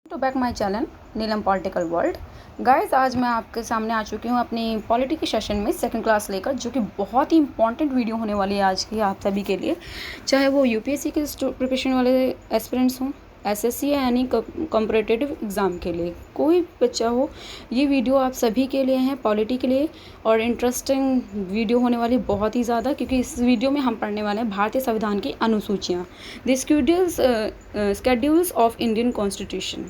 To back my channel Neelam political world. Guys, आज मैं आपके सामने आ चुकी हूँ अपनी पॉलिटी के सेशन में सेकंड क्लास लेकर, जो कि बहुत ही इंपॉर्टेंट वीडियो होने वाली है आज की आप सभी के लिए। चाहे वो यूपीएससी के प्रिपरेशन वाले एस्पिरेंट्स हों, एसएससी या यानी कॉम्पिटिटिव एग्ज़ाम के लिए कोई बच्चा हो, ये वीडियो आप सभी के लिए है, पॉलिटी के लिए। और इंटरेस्टिंग वीडियो होने वाली बहुत ही ज़्यादा, क्योंकि इस वीडियो में हम पढ़ने वाले हैं भारतीय संविधान की अनुसूचियाँ, the schedules of Indian constitution.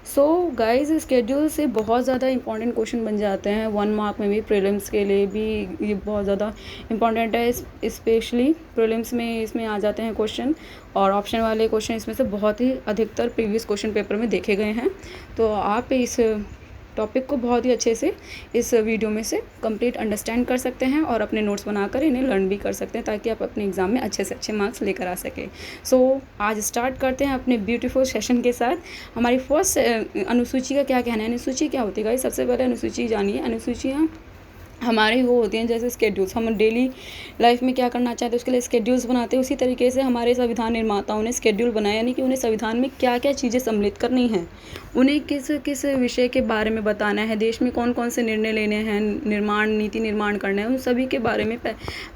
So guys, schedule से बहुत ज़्यादा इंपॉर्टेंट क्वेश्चन बन जाते हैं 1 मार्क में भी, प्रीलिम्स के लिए भी ये बहुत ज़्यादा इंपॉर्टेंट है। स्पेशली प्रीलिम्स में इसमें आ जाते हैं क्वेश्चन, और ऑप्शन वाले क्वेश्चन इसमें से बहुत ही अधिकतर प्रीवियस क्वेश्चन पेपर में देखे गए हैं। तो आप इस टॉपिक को बहुत ही अच्छे से इस वीडियो में से कंप्लीट अंडरस्टैंड कर सकते हैं और अपने नोट्स बनाकर इन्हें लर्न भी कर सकते हैं, ताकि आप अपने एग्ज़ाम में अच्छे से अच्छे मार्क्स लेकर आ सकें। सो आज स्टार्ट करते हैं अपने ब्यूटीफुल सेशन के साथ। हमारी फर्स्ट अनुसूची का क्या कहना है, अनुसूची क्या होती है गाइस? सबसे पहले अनुसूची जानिए। अनुसूचियाँ हमारी वो होती हैं जैसे स्केड्यूल्स। हम डेली लाइफ में क्या करना चाहते हैं उसके लिए स्केड्यूल्स बनाते हैं। उसी तरीके से हमारे संविधान निर्माताओं ने स्केड्यूल बनाया, यानी कि उन्हें संविधान में क्या क्या चीज़ें सम्मिलित करनी हैं, उन्हें किस किस विषय के बारे में बताना है, देश में कौन कौन से निर्णय लेने हैं, निर्माण नीति निर्माण करना है, उन सभी के बारे में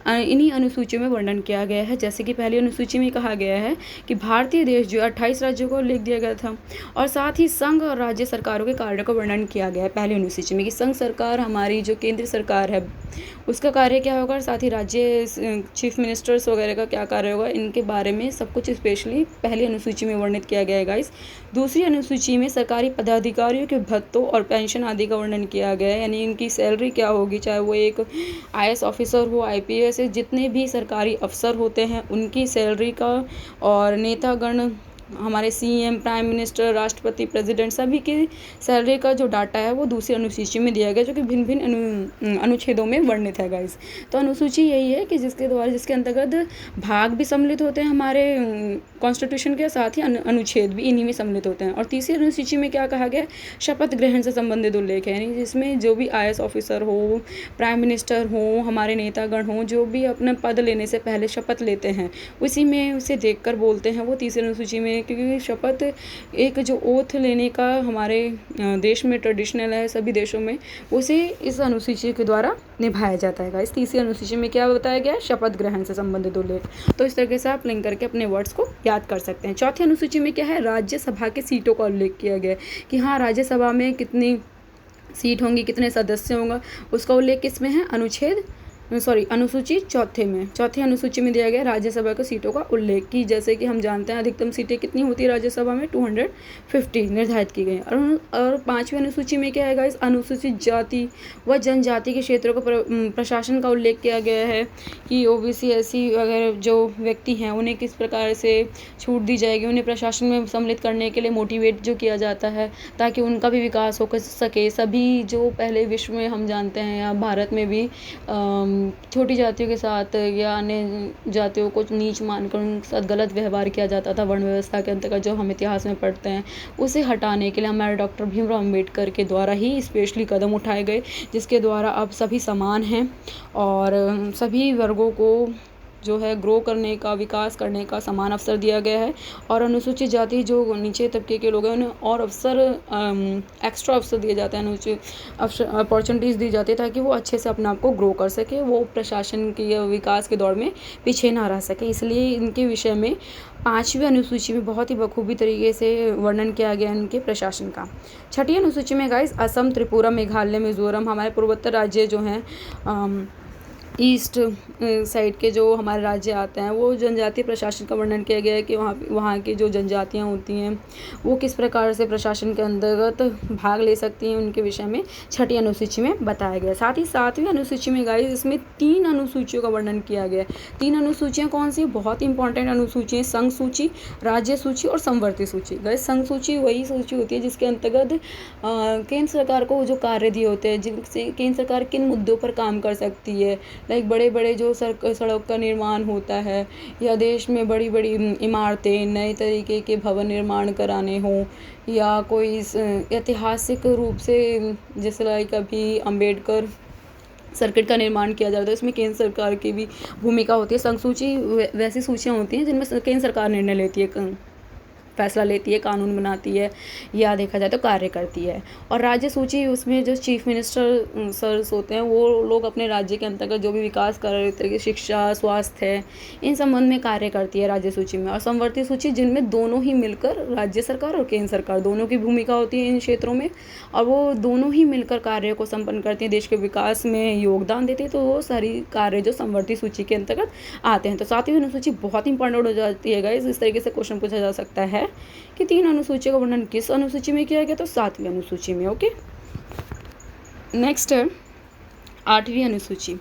इन्हीं अनुसूचियों में वर्णन किया गया है। जैसे कि पहली अनुसूची में कहा गया है कि भारतीय देश जो 28 राज्यों को लिख दिया गया था, और साथ ही संघ और राज्य सरकारों के कार्य का वर्णन किया गया है पहली अनुसूची में, कि संघ सरकार हमारी जो केंद्र सरकार है उसका कार्य क्या होगा, और साथ ही राज्य चीफ मिनिस्टर्स वगैरह का क्या कार्य होगा, इनके बारे में सब कुछ स्पेशली पहली अनुसूची में वर्णित किया गया है गाइस। दूसरी अनुसूची में सरकारी पदाधिकारियों के भत्तों और पेंशन आदि का वर्णन किया गया है, यानी इनकी सैलरी क्या होगी, चाहे वो एक आईएएस ऑफिसर हो, आईपीएस, जितने भी सरकारी अफसर होते हैं उनकी सैलरी का, और नेतागण हमारे सीएम, प्राइम मिनिस्टर, राष्ट्रपति, प्रेसिडेंट, सभी की सैलरी का जो डाटा है वो दूसरी अनुसूची में दिया गया, जो कि भिन्न भिन्न अनुच्छेदों में वर्णित है गाइस। तो अनुसूची यही है कि जिसके अंतर्गत भाग भी सम्मिलित होते हैं हमारे कॉन्स्टिट्यूशन के, साथ ही अनुच्छेद भी इन्हीं में सम्मिलित होते हैं। और तीसरी अनुसूची में क्या कहा गया, शपथ ग्रहण से संबंधित उल्लेख है, यानी जिसमें जो भी आईएएस ऑफिसर हो, प्राइम मिनिस्टर हो, हमारे नेतागण हो, जो भी अपना पद लेने से पहले शपथ लेते हैं, उसी में उसे देखकर बोलते हैं वो तीसरी अनुसूची में। क्योंकि शपथ एक जो ओथ लेने का हमारे देश में ट्रेडिशनल है, सभी देशों में, उसे इस अनुसूची के द्वारा निभाया जाता है। इस तीसरी अनुसूची में क्या बताया गया है, शपथ ग्रहण से संबंधित उल्लेख। तो इस तरीके से आप लिंक करके अपने वर्ड्स को याद कर सकते हैं। चौथी अनुसूची में क्या है, राज्यसभा के सीटों का उल्लेख किया गया है, कि हाँ राज्यसभा में कितनी सीट होंगी, कितने सदस्य होंगे, उसका उल्लेख किस में है, अनुसूची चौथी अनुसूची में दिया गया राज्यसभा की सीटों का उल्लेख, की जैसे कि हम जानते हैं अधिकतम सीटें कितनी होती है राज्यसभा में, 250 निर्धारित की गई। और पांचवी अनुसूची में क्या है, इस अनुसूचित जाति व जनजाति के क्षेत्रों का प्रशासन का उल्लेख किया गया है, कि ओबीसी, एससी वगैरह जो व्यक्ति हैं उन्हें किस प्रकार से छूट दी जाएगी, उन्हें प्रशासन में सम्मिलित करने के लिए मोटिवेट जो किया जाता है, ताकि उनका भी विकास हो सके। सभी जो पहले विश्व में हम जानते हैं या भारत में भी छोटी जातियों के साथ या अन्य जातियों को नीच मानकर उनके साथ गलत व्यवहार किया जाता था वर्ण व्यवस्था के अंतर्गत, जो हम इतिहास में पढ़ते हैं, उसे हटाने के लिए हमारे डॉक्टर भीमराव अम्बेडकर के द्वारा ही स्पेशली कदम उठाए गए, जिसके द्वारा अब सभी समान हैं और सभी वर्गों को जो है ग्रो करने का, विकास करने का समान अवसर दिया गया है। और अनुसूचित जाति जो नीचे तबके के लोग हैं उन्हें और एक्स्ट्रा अवसर दिए जाते हैं, अनुचित अपॉर्चुनिटीज़ दी जाती है, ताकि वो अच्छे से अपने आप को ग्रो कर सके, वो प्रशासन की या विकास के दौर में पीछे ना रह सके। इसलिए इनके विषय में पांचवी अनुसूची में बहुत ही बखूबी तरीके से वर्णन किया गया इनके प्रशासन का। छठी अनुसूची में गाइस, असम, त्रिपुरा, मेघालय, मिजोरम, हमारे पूर्वोत्तर राज्य जो हैं, ईस्ट साइड के जो हमारे राज्य आते हैं, वो जनजातीय प्रशासन का वर्णन किया गया है, कि वहाँ की जो जनजातियाँ होती हैं वो किस प्रकार से प्रशासन के अंतर्गत भाग ले सकती हैं, उनके विषय में छठी अनुसूची में बताया गया। साथ ही सातवीं अनुसूची में गाइस, इसमें 3 अनुसूचियों का वर्णन किया गया है। 3 अनुसूचियाँ कौन सी, बहुत ही इंपॉर्टेंट अनुसूची, संघ सूची, राज्य सूची और समवर्ती सूची। गाइस, संघ सूची वही सूची होती है जिसके अंतर्गत केंद्र सरकार को जो कार्य दिए होते हैं, जिनसे केंद्र सरकार किन मुद्दों पर काम कर सकती है, लाइक बड़े बड़े जो सड़क का निर्माण होता है, या देश में बड़ी बड़ी इमारतें, नए तरीके के भवन निर्माण कराने हों, या कोई ऐतिहासिक रूप से जैसे लाइक अभी अम्बेडकर सर्किट का निर्माण किया जाता है, इसमें केंद्र सरकार की भी भूमिका होती है। संघ सूची वैसी सूचियाँ होती हैं जिनमें केंद्र सरकार निर्णय लेती है फैसला लेती है, कानून बनाती है या देखा जाए तो कार्य करती है। और राज्य सूची, उसमें जो चीफ मिनिस्टर सर्स होते हैं वो लोग अपने राज्य के अंतर्गत जो भी विकास कर रहे तरीके शिक्षा, स्वास्थ्य है, इन संबंध में कार्य करती है राज्य सूची में। और समवर्ती सूची जिनमें दोनों ही मिलकर, राज्य सरकार और केंद्र सरकार दोनों की भूमिका होती है इन क्षेत्रों में, और वो दोनों ही मिलकर कार्य को संपन्न करती हैं, देश के विकास में योगदान देती है। तो वो सारी कार्य जो समवर्ती सूची के अंतर्गत आते हैं। तो 7वीं अनुसूची बहुत इंपॉर्टेंट हो जाती है गाइस। इस तरीके से क्वेश्चन पूछा जा सकता है कि 3 अनुसूचियों का वर्णन किस अनुसूची में किया गया, तो 7वीं अनुसूची में। ओके, नेक्स्ट है 8वीं अनुसूची,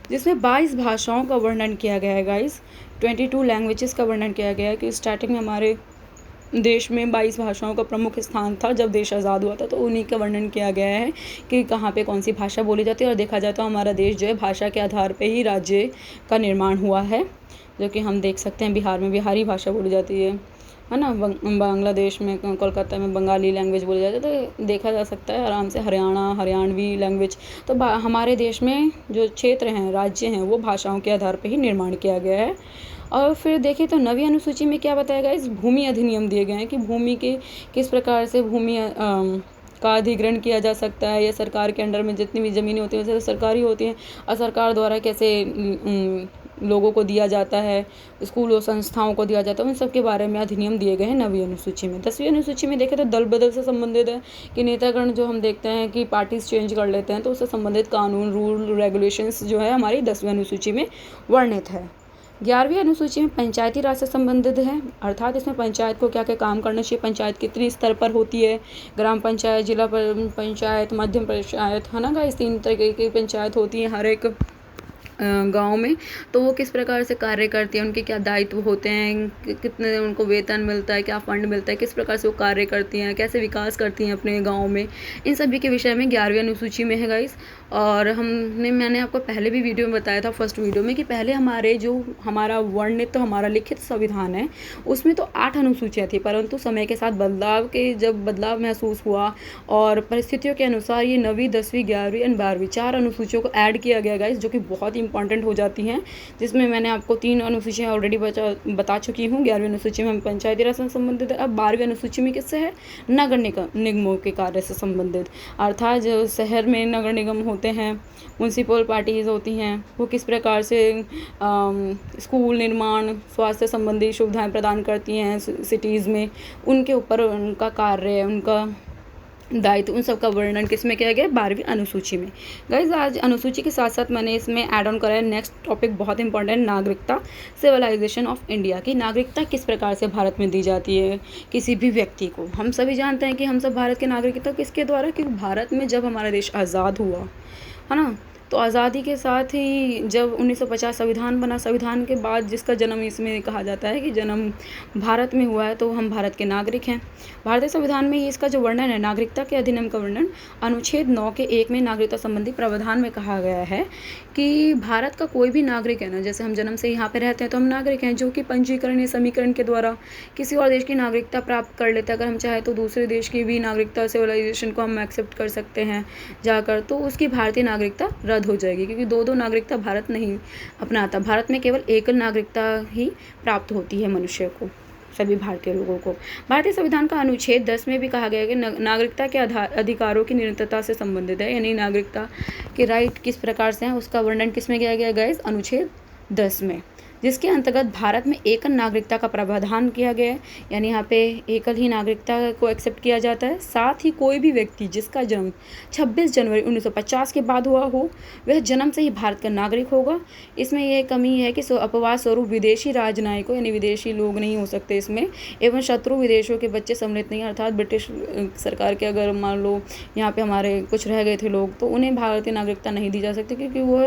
जिसमें 22 भाषाओं का वर्णन किया गया है गाइस। 22 लैंग्वेजेस का वर्णन किया गया है कि स्टार्टिंग में हमारे देश में 22 भाषाओं का प्रमुख स्थान था जब देश आज़ाद हुआ था। तो उन्हीं का वर्णन किया गया है कि कहाँ पे कौन सी भाषा बोली जाती है। और देखा जाए तो हमारा देश जो है भाषा के आधार पे ही राज्य का निर्माण हुआ है, जो कि हम देख सकते हैं बिहार में बिहारी भाषा बोली जाती है ना। बांग्लादेश में, कोलकाता में बंगाली लैंग्वेज बोली जाती है। तो देखा जा सकता है आराम से हरियाणवी लैंग्वेज। तो हमारे देश में जो क्षेत्र हैं, राज्य हैं, वो भाषाओं के आधार पर ही निर्माण किया गया है। और फिर देखें तो 9वीं अनुसूची में क्या बताया गया, इस भूमि अधिनियम दिए गए हैं कि भूमि के किस प्रकार से भूमि का अधिग्रहण किया जा सकता है, या सरकार के अंडर में जितनी भी ज़मीनें होती हैं वैसे सरकारी होती हैं, और सरकार द्वारा कैसे लोगों को दिया जाता है, स्कूलों संस्थाओं को दिया जाता है, उन सब के बारे में अधिनियम दिए गए हैं 9वीं अनुसूची में। 10वीं अनुसूची में देखें तो दल बदल से संबंधित है कि नेतागण जो हम देखते हैं कि पार्टीज चेंज कर लेते हैं, तो उससे संबंधित कानून, रूल, रेगुलेशंस जो है हमारी 10वीं अनुसूची में वर्णित है। 11वीं अनुसूची में पंचायती राज से संबंधित है, अर्थात इसमें पंचायत को क्या क्या काम करना चाहिए, पंचायत कितनी स्तर पर होती है, ग्राम पंचायत, जिला पंचायत, मध्यम पंचायत, है ना गाइस। 3 तरीके की पंचायत होती है हर एक गांव में। तो वो किस प्रकार से कार्य करती है, उनके क्या दायित्व होते हैं, कितने उनको वेतन मिलता है, क्या फंड मिलता है, किस प्रकार से वो कार्य करती हैं, कैसे विकास करती हैं अपने गांव में, इन सभी के विषय में 11वीं अनुसूची में है गाइस। और मैंने आपको पहले भी वीडियो में बताया था, फर्स्ट वीडियो में, कि पहले हमारा वर्णित तो हमारा लिखित संविधान है उसमें तो 8 अनुसूचियाँ थी, परंतु समय के साथ जब बदलाव महसूस हुआ और परिस्थितियों के अनुसार ये 9वीं, 10वीं, 11वीं एंड 12वीं 4 अनुसूचियों को ऐड किया गया गाइस, जो कि बहुत इंपॉर्टेंट हो जाती हैं। जिसमें मैंने आपको 3 अनुसूचियाँ ऑलरेडी बता चुकी हूँ। 11वीं अनुसूची में हम पंचायती राज से संबंधित है। अब 12वीं अनुसूची में किससे है, नगर निगमों के कार्य से संबंधित, अर्थात जो शहर में नगर निगम होते हैं, म्यूनसिपल पार्टीज होती हैं, वो किस प्रकार से स्कूल निर्माण, स्वास्थ्य संबंधी सुविधाएं प्रदान करती हैं सिटीज़ में, उनके ऊपर उनका कार्य, उनका दायित्व, उन सब का वर्णन किस में किया गया, 12वीं अनुसूची में। गाइस आज अनुसूची के साथ साथ मैंने इसमें ऐड ऑन करा है नेक्स्ट टॉपिक, बहुत इंपॉर्टेंट, नागरिकता, सिविलाइजेशन ऑफ इंडिया की नागरिकता किस प्रकार से भारत में दी जाती है किसी भी व्यक्ति को। हम सभी जानते हैं कि हम सब भारत के नागरिक, तो किसके द्वारा, क्योंकि भारत में जब हमारा देश आज़ाद हुआ है ना, तो आज़ादी के साथ ही जब 1950 संविधान बना, संविधान के बाद जिसका जन्म इसमें कहा जाता है कि जन्म भारत में हुआ है, तो हम भारत के नागरिक हैं। भारतीय संविधान में इसका जो वर्णन है, नागरिकता के अधिनियम का वर्णन अनुच्छेद 9 के 1 में नागरिकता संबंधी प्रावधान में कहा गया है कि भारत का कोई भी नागरिक है ना, जैसे हम जन्म से यहाँ पे रहते हैं तो हम नागरिक हैं, जो कि पंजीकरण या समीकरण के द्वारा किसी और देश की नागरिकता प्राप्त कर लेता है। अगर हम चाहे तो दूसरे देश की भी नागरिकता, सिविलाइजेशन को हम एक्सेप्ट कर सकते हैं जाकर, तो उसकी भारतीय नागरिकता रद्द हो जाएगी, क्योंकि दो नागरिकता भारत नहीं अपनाता। भारत में केवल एकल नागरिकता ही प्राप्त होती है मनुष्य को, सभी भारतीय लोगों को। भारतीय संविधान का अनुच्छेद 10 में भी कहा गया है कि नागरिकता के अधिकारों की निरंतरता से संबंधित है, यानी नागरिकता के राइट किस प्रकार से हैं उसका वर्णन किस में किया गया गाइस, अनुच्छेद 10 में, जिसके अंतर्गत भारत में एकल नागरिकता का प्रावधान किया गया है, यानी यहाँ पे एकल ही नागरिकता को एक्सेप्ट किया जाता है। साथ ही कोई भी व्यक्ति जिसका जन्म 26 जनवरी 1950 के बाद हुआ हो, वह जन्म से ही भारत का नागरिक होगा। इसमें यह कमी है कि अपवाद स्वरूप विदेशी राजनयिकों, यानी विदेशी लोग नहीं हो सकते इसमें, एवं शत्रु विदेशों के बच्चे सम्मिलित नहीं, अर्थात ब्रिटिश सरकार के अगर मान लो यहाँ पे हमारे कुछ रह गए थे लोग, तो उन्हें भारतीय नागरिकता नहीं दी जा सकती, क्योंकि वो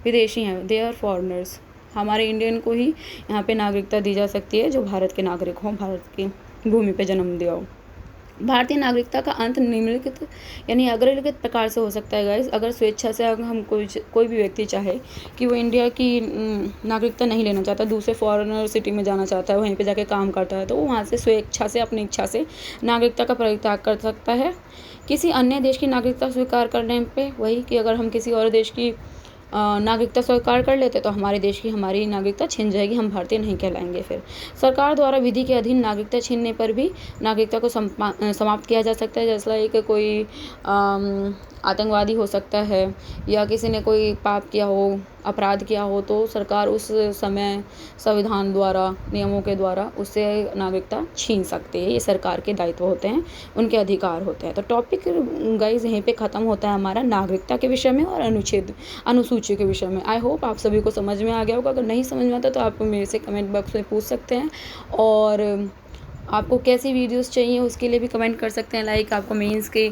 विदेशी हैं, दे आर फॉरेनर्स। हमारे इंडियन को ही यहाँ पे नागरिकता दी जा सकती है जो भारत के नागरिक हों, भारत की भूमि पे जन्म दिया हो। भारतीय नागरिकता का अंत निम्नलिखित यानी अग्रलिखित प्रकार से हो सकता है गाइस, अगर स्वेच्छा से अगर हम कोई भी व्यक्ति चाहे कि वो इंडिया की नागरिकता नहीं लेना चाहता, दूसरे फॉरेनर सिटी में जाना चाहता है, वहीं पे जाके काम करता है, तो वो वहाँ से स्वेच्छा से, अपनी इच्छा से नागरिकता का परित्याग कर सकता है। किसी अन्य देश की नागरिकता स्वीकार करने पे वही कि अगर हम किसी और देश की नागरिकता स्वीकार कर लेते तो हमारे देश की हमारी नागरिकता छिन जाएगी, हम भारतीय नहीं कहलाएंगे। फिर सरकार द्वारा विधि के अधीन नागरिकता छीनने पर भी नागरिकता को समाप्त किया जा सकता है। जैसा एक कोई आतंकवादी हो सकता है या किसी ने कोई पाप किया हो, अपराध किया हो, तो सरकार उस समय संविधान द्वारा, नियमों के द्वारा उससे नागरिकता छीन सकती है। ये सरकार के दायित्व होते हैं, उनके अधिकार होते हैं। तो टॉपिक गाइज यहीं पे ख़त्म होता है हमारा नागरिकता के विषय में और अनुसूची के विषय में। आई होप आप सभी को समझ में आ गया होगा। अगर नहीं समझ में आता तो आप मेरे से कमेंट बॉक्स में पूछ सकते हैं, और आपको कैसी वीडियोस चाहिए उसके लिए भी कमेंट कर सकते हैं। लाइक आपको मेंस के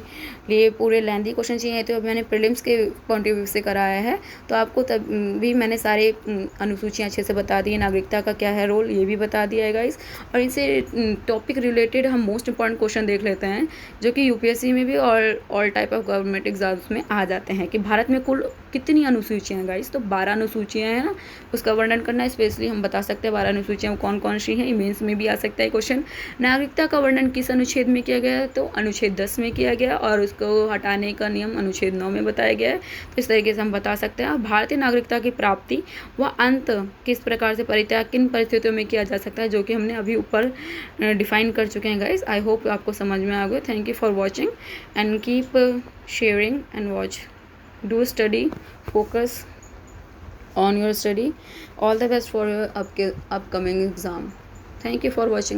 लिए पूरे लेंथी क्वेश्चन चाहिए तो मैंने प्रीलिम्स के पॉइंट ऑफ व्यू से कराया है, तो आपको तब भी मैंने सारे अनुसूचियाँ अच्छे से बता दी है। नागरिकता का क्या है रोल ये भी बता दिया है गाइस। और इनसे टॉपिक रिलेटेड हम मोस्ट इंपॉर्टेंट क्वेश्चन देख लेते हैं जो कि यूपीएससी में भी और all type of government exams में आ जाते हैं कि भारत में कुल कितनी अनुसूचियाँ हैं गाइस। तो 12 अनुसूचियाँ हैं ना, उसका वर्णन करना है। स्पेशली हम बता सकते हैं 12 अनुसूचियाँ कौन कौन सी हैं। मेंस में भी आ सकता है क्वेश्चन। नागरिकता का वर्णन किस अनुच्छेद में किया गया है, तो अनुच्छेद 10 में किया गया, और उसको हटाने का नियम अनुच्छेद 9 में बताया गया है। तो इस तरीके से हम बता सकते हैं। भारतीय नागरिकता की प्राप्ति व अंत किस प्रकार से, परित्याग किन परिस्थितियों में किया जा सकता है, जो कि हमने अभी ऊपर डिफाइन कर चुके हैं गाइस। आई होप आपको समझ में आ गया। Thank you for watching and keep sharing and watch. Do study, focus on your study. All the best for your upcoming exam. Thank you for watching.